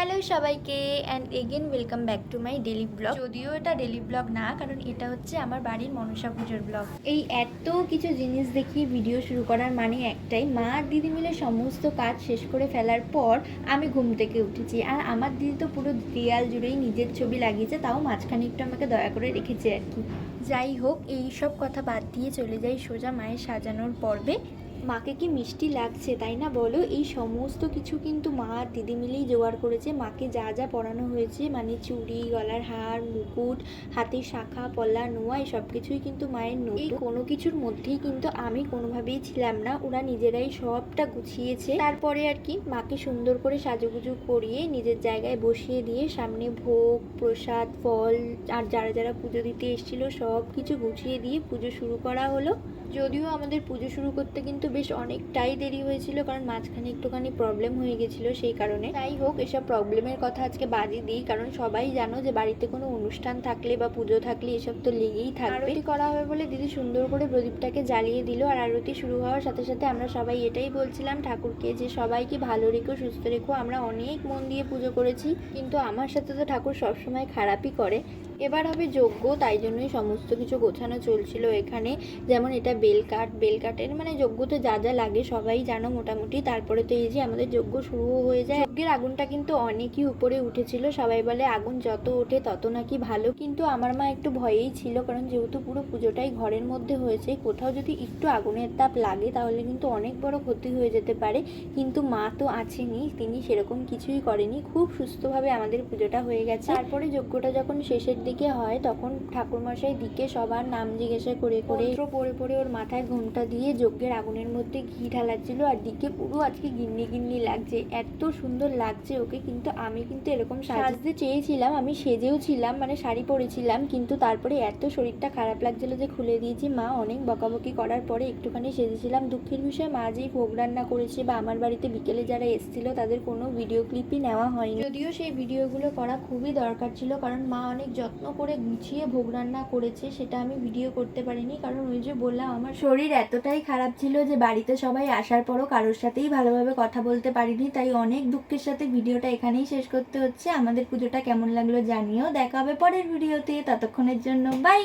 Hello সবাইকে and again welcome back to my daily blog. যদিও এটা ডেলি ব্লগ না, কারণ এটা হচ্ছে আমার বাড়ির মনসা পুজোর ব্লগ। এই এত কিছু জিনিস দেখিয়ে ভিডিও শুরু করার মানে একটাই, মা আর দিদি মিলে সমস্ত কাজ শেষ করে ফেলার পর আমি ঘুম থেকে উঠেছি। আর আমার দিদি তো পুরো দেয়াল জুড়েই নিজের ছবি লাগিয়েছে, তাও মাঝখানে একটু আমাকে দয়া করে রেখেছে আর কি। যাই হোক, এই সব কথা বাদ দিয়ে চলে যাই সোজা মায়ের সাজানোর পর্বে। মাকে কি মিষ্টি লাগছে তাই না বলো? এই সমস্ত কিছু কিন্তু মা আর দিদি মিলেই জোগাড় করেছে। মাকে যা যা পরানো হয়েছে, মানে চুড়ি, গলার হার, মুকুট, হাতের শাখা, পলা, নোয়া, এই সব কিছুই কিন্তু মায়ের নতুন। এই কোনো কিছুর মধ্যেই কিন্তু আমি কোনোভাবেই ছিলাম না, ওরা নিজেরাই সবটা গুছিয়েছে। তারপরে আর কি মাকে সুন্দর করে সাজুগুজু করিয়ে নিজের জায়গায় বসিয়ে দিয়ে সামনে ভোগ, প্রসাদ, ফল আর যারা যারা পুজো দিতে এসেছিল সব কিছু গুছিয়ে দিয়ে পুজো শুরু করা হলো। যদিও আমাদের পুজো শুরু করতে কিন্তু বেশ অনেকটাই দেরি হয়েছিল, কারণ মাঝখানে একটুখানি প্রবলেম হয়ে গেছিলো সেই কারণে। যাই হোক, এসব প্রবলেমের কথা আজকে বাদই দিই, কারণ সবাই জানো যে বাড়িতে কোনো অনুষ্ঠান থাকলে বা পুজো থাকলে এসব তো লেগেই থাকবে। আরতি করা হবে বলে দিদি সুন্দর করে প্রদীপটাকে জ্বালিয়ে দিল, আর আরতি শুরু হওয়ার সাথে সাথে আমরা সবাই এটাই বলছিলাম ঠাকুরকে যে সবাইকে ভালো রেখো, সুস্থ রেখো। আমরা অনেক মন দিয়ে পুজো করেছি, কিন্তু আমার সাথে তো ঠাকুর সবসময় খারাপই করে। এবার হবে যজ্ঞ, তাই জন্যই সমস্ত কিছু গোছানো চলছিল এখানে। যেমন এটা বেলকাঠের মানে যজ্ঞতে যা যা লাগে সবাই জানো মোটামুটি। তারপরে তো এই যে আমাদের যজ্ঞ শুরুও হয়ে যায়। যজ্ঞের আগুনটা কিন্তু অনেকই উপরে উঠেছিল, সবাই বলে আগুন যত ওঠে তত নাকি ভালো, কিন্তু আমার মা একটু ভয়েই ছিল, কারণ যেহেতু পুরো পুজোটাই ঘরের মধ্যে হয়েছে, কোথাও যদি একটু আগুনের তাপ লাগে তাহলে কিন্তু অনেক বড় ক্ষতি হয়ে যেতে পারে। কিন্তু মা তো আছেনই, তিনি সেরকম কিছুই করেনি, খুব সুস্থভাবে আমাদের পুজোটা হয়ে গেছে। তারপরে যজ্ঞটা যখন শেষের দিকে হয় তখন ঠাকুরমশাই দিকে সবার নাম জিজ্ঞাসা করে করে পড়ে পড়ে ওর মাথায় ঘোমটা দিয়ে যজ্ঞের আগুনের মধ্যে ঘি ঢালাচ্ছিল, আর দিকে পুরো আজকে গিন্নি গিন্নি লাগছে, এত সুন্দর লাগছে ওকে। কিন্তু আমি কিন্তু এরকম সাজতে চেয়েছিলাম, আমি সেজেও ছিলাম, মানে শাড়ি পরেছিলাম, কিন্তু তারপরে এত শরীরটা খারাপ লাগছিল যে খুলে দিয়েছি। মা অনেক বকাবকি করার পরে একটুখানি সেজেছিলাম। দুঃখের বিষয়, মা যেই ভোগ রান্না করেছে বা আমার বাড়িতে বিকেলে যারা এসেছিল তাদের কোনো ভিডিও ক্লিপই নেওয়া হয়নি, যদিও সেই ভিডিওগুলো করা খুবই দরকার ছিল, কারণ মা অনেক যত্ন করে গুছিয়ে ভোগ রান্না করেছে, সেটা আমি ভিডিও করতে পারিনি। কারণ ওই যে বললাম, আমার শরীর এতটাই খারাপ ছিল যে বাড়িতে সবাই আসার পরও কারোর সাথেই ভালোভাবে কথা বলতে পারিনি, তাই অনেক দুঃখের সাথে ভিডিওটা এখানেই শেষ করতে হচ্ছে। আমাদের পুজোটা কেমন লাগলো জানিও, দেখা হবে পরের ভিডিওতে, ততক্ষণের জন্য বাই।